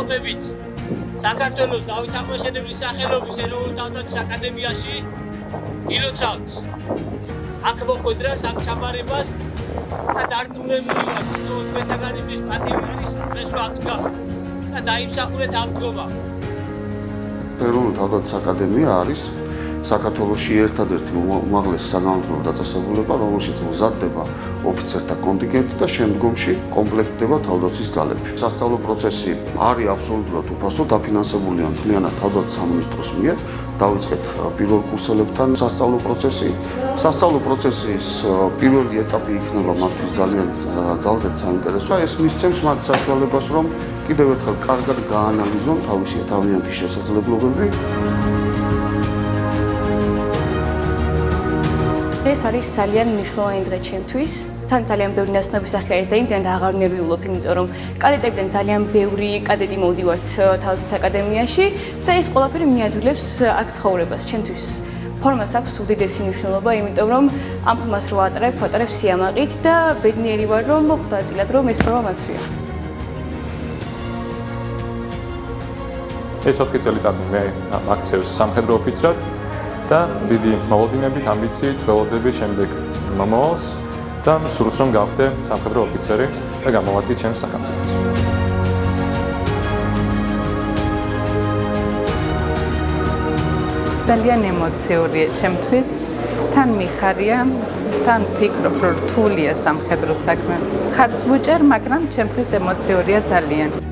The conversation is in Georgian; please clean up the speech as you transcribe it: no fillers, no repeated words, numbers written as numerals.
მოდებით საქართველოს დავით აღმაშენებლის სახელობის ეროვნულ თავდაცვის აკადემიაში ილოცავთ აქ მოხვედრას, აქ ჩაბარებას და დარწმუნებული ვარ, რომ ჩვენთაგანისთვის პატივი დღეს აქ გახდა და დაიმსახურეთ ამ დგომა. ეროვნული თავდაცვის აკადემია არის საქართველოში ერთადერთი უმაღლესი საგანმანათლებლო დაწესებულება, რომელშიც მზადდება ოფიცერთა კონტინგენტი და შემდგომში კომპლექტდება თავდაცვის ძალები. სასწავლო პროცესი არის აბსოლუტურად უფასო, დაფინანსებულია მთლიანად თავდაცვის სამინისტროს მიერ. დავიწყეთ პირველ კურსელებთან სასწავლო პროცესი. სასწავლო პროცესის პირველი ეტაპი იქნება მათთვის ძალზედ საინტერესო. ეს მისცემს მათ საშუალებას, რომ კიდევ ერთხელ კარგად გაანალიზონ თავისი თავიანთი შესაძლებლობები. ეს არის ძალიან მნიშვნელოვანი დღე ჩემთვის. თან ძალიან ბევრი ნაცნობი სახე არის და იმდენ აღარ ნერვიულობ, იმიტომ რომ კადეტებიდან ძალიან ბევრი კადეტი მოვდივართ თავდაცვის აკადემიაში და ეს ყველაფერი მიადვილებს აქ ცხოვრებას. ჩემთვის ფორმას აქვს უდიდესი მნიშვნელობა, იმიტომ რომ ამ ფორმას რო ვატარებ სიამაყით და ბედნიერი ვარ, რომ ხვდაწილად რომ ეს ფორმა მაცვია. ეს 4 წელიწადი მე აქცევს სამხედრო ოფიცრად და დიდი მოლოდინებით, ამბიციით ველოდები შემდეგ მომავალს და სურს რომ გავხდე სამხედრო ოფიცერი და გამოვადგე ჩემს სახელმწიფოს. ძალიან ემოციურია ჩემთვის. თან მიხარია, თან ფიქრობ, რომ რთულია სამხედრო საქმე. ხარს ვუჭერ, მაგრამ ჩემთვის ემოციურია ძალიან.